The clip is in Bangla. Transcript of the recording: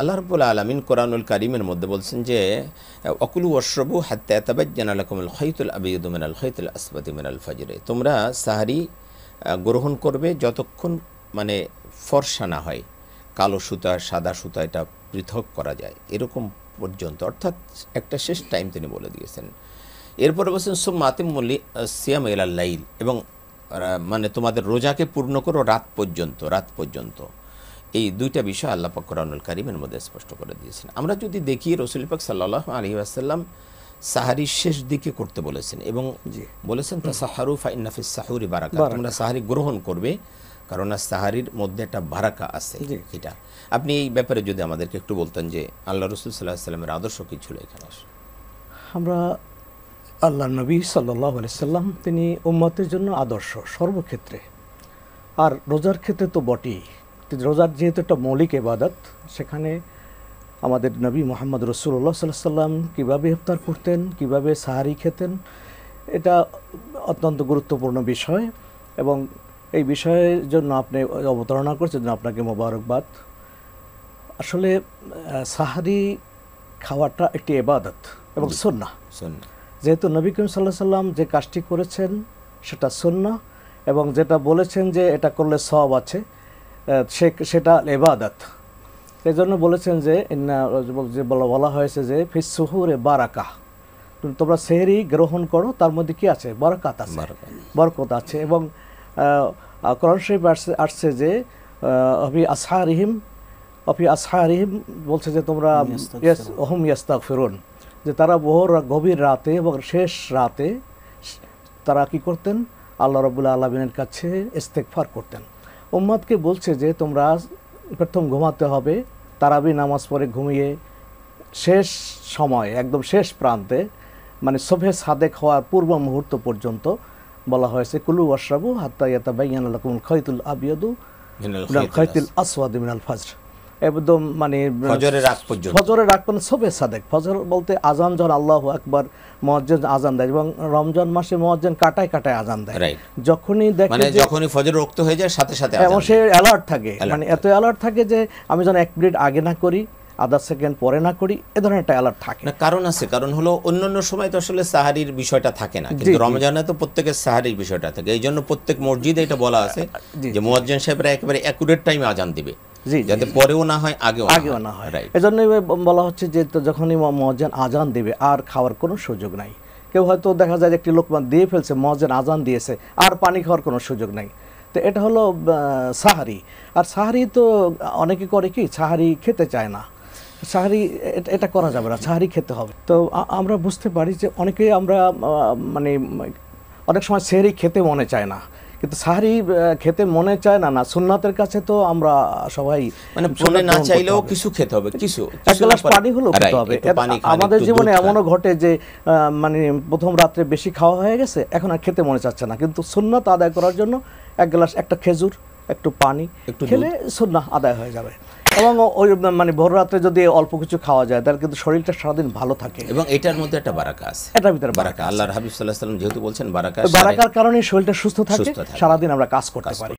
আল্লাহ রাব্বুল আলামিন কোরআনুল কারীমের মধ্যে বলছেন যে ওয়াকুলু ওয়াশরাবু হাত্তা ইয়াতাবায়্যানা লাকুমুল খাইতুল আবিয়্যাদু মিনাল খাইতিল আসওয়াদি মিনাল ফাজরে, তোমরা সাহারি গ্রহণ করবে যতক্ষণ মানে ফর্সা না হয়, কালো সুতা সাদা সুতা এটা পৃথক করা যায় এরকম পর্যন্ত, অর্থাৎ একটা শেষ টাইম তিনি বলে দিয়েছেন। এরপরে বলছেন সুম্মা আতিম্মুল সিয়াম ইলাল লাইল, এবং মানে তোমাদের রোজাকে পূর্ণ করো রাত পর্যন্ত। এই দুইটা বিষয় আল্লাহ পাক কোরআনুল কারীমের মধ্যে স্পষ্ট করে দিয়েছেন। আমরা যদি দেখি রাসূল পাক সাল্লাল্লাহু আলাইহি ওয়াসাল্লাম সাহারির শেষ দিকে করতে বলেছেন এবং বলেছেন তাসাহারু ফা ইন্না ফিস সাহুরি বারাকা, তোমরা সাহারি গ্রহণ করবে কারণ সাহারির মধ্যে একটা বারাকা আছে। এটা আপনি এই ব্যাপারে যদি আমাদেরকে একটু বলতেন যে আল্লাহ রাসূল সাল্লাল্লাহু আলাইহি ওয়াসাল্লামের আদর্শ কি ছিল এখানে। আমরা আল্লাহ নবী সাল্লাল্লাহু আলাইহি সাল্লাম তিনি উম্মতের জন্য আদর্শ সর্বক্ষেত্রে, আর রোজার ক্ষেত্রে তো বটেই। রোজার যেহেতু একটা মৌলিক ইবাদত, সেখানে আমাদের নবী মুহাম্মদ রাসূলুল্লাহ সাল্লাল্লাহু আলাইহি সাল্লাম কীভাবে ইফতার করতেন, কীভাবে সাহারি খেতেন, এটা অত্যন্ত গুরুত্বপূর্ণ বিষয় এবং এই বিষয়ের জন্য আপনি অবতারণা করছেন জন্য আপনাকে মোবারকবাদ। আসলে সাহারি খাওয়াটা একটি ইবাদত এবং সুন্নাহ। যেহেতু নবী করিম সাল্লাল্লাহু আলাইহি সাল্লাম যে কাজটি করেছেন সেটা সুন্নাহ এবং যেটা বলেছেন যে এটা করলে সওয়াব আছে সেটা ইবাদত। এই জন্য বলেছেন যে বলা হয়েছে যে ফিস সুহুরে বারাকা, তোমরা সেহরি গ্রহণ করো, তার মধ্যে কি আছে? বরকত আছে, বরকত আছে। এবং কোরআন শরীফ আসছে যে অফি আসহারিহিম বলছে যে তোমরা হুম ইয়াস্তাগফিরুন, যে তারা গভীর রাতে এবং শেষ রাতে তারা কি করতেন? আল্লাহ রাব্বুল আলামিনের কাছে ইস্তেগফার করতেন। উম্মতকে বলছে যে তোমরা প্রথম ঘুমাতে হবে, তারাবি নামাজ পড়ে ঘুমিয়ে শেষ সময় একদম শেষ প্রান্তে মানে সুবহে সাদেক হওয়ার পূর্ব মুহূর্ত পর্যন্ত বলা হয়েছে কুলু ওয়াশরাবু হাত্তা ইয়াতাবায়্যানা লাকুমুল খাইতুল আবিয়াদু মিনাল খাইতিল আসওয়াদি মিনাল ফাজর, একদম মানে ফজরের আগ পর্যন্ত সুবহে সাদেক। ফজর বলতে আজান যখন আল্লাহু আকবার মুয়াজ্জিন আজান দেয়, এবং রমজান মাসে মুয়াজ্জিন কাটায় আজান দেয়, যখনই দেখে মানে যখনই ফজর রক্ত হয়ে যায় সাথে সাথে এবং সে অ্যালার্ট থাকে, মানে এত অ্যালার্ট থাকে যে আমি যেন 1 মিনিট আগে না করি, আধা সেকেন্ড পরে না করি, এ ধরনের একটা অ্যালার্ট থাকে না। কারণ আছে, কারণ হলো অন্যান্য সময় তো আসলে সাহারির বিষয়টা থাকে না, কিন্তু রমজানে তো প্রত্যেকের সাহারির বিষয়টা থাকে। এই জন্য প্রত্যেক মসজিদে এটা বলা আছে যে মুয়াজ্জিন সাহেবরা একেবারে অ্যাকুরেট টাইমে আজান দিবে, যাতে পরেও না হয় আগেও না হয়। এজন্যই বলা হচ্ছে যে যখনই মুয়াজ্জিন আজান দিবে আর খাওয়ার কোনো সুযোগ নাই। কেউ হয়তো দেখা যায় একটি লোকমা দিয়ে ফেলছে, মুয়াজ্জিন আজান দিয়েছে, আর পানি খাওয়ার কোনো সুযোগ নাই। তো এটা হলো সাহারি। আর সাহারি তো অনেকে করে কি, সাহারি খেতে চায় না, সাহারি এটা করা যাবে না, সাহারি খেতে হবে। তো আমরা বুঝতে পারি যে অনেকেই আমরা মানে অনেক সময় সেহরি খেতে মনে চায় না, কিন্তু সাহারি খেতে মনে চায় না সুন্নাতের কাছে তো আমরা সবাই মানে মনে না চাইলেও কিছু খেতে হবে, এক গ্লাস পানি হলেও খেতে হবে। আমাদের জীবনে এমনও ঘটে যে মানে প্রথম রাত্রে বেশি খাওয়া হয়ে গেছে, এখন আর খেতে মনে চাচ্ছে না, কিন্তু সুন্নাত আদায় করার জন্য এক গ্লাস, একটা খেজুর, একটু পানি খেলে সুন্নাহ আদায় হয়ে যাবে। এবং ওই মানে ভোর রাতে যদি অল্প কিছু খাওয়া যায় তাহলে কিন্তু শরীরটা সারাদিন ভালো থাকে, এবং এটার মধ্যে একটা বারাকা আছে, এটার ভিতরে বারাকা। আল্লাহর হাবিব সাল্লাল্লাহু আলাইহি ওয়াসাল্লাম যেহেতু বলছেন বারাকার কারণে শরীরটা সুস্থ থাকে, সারাদিন আমরা কাজ করতে পারি।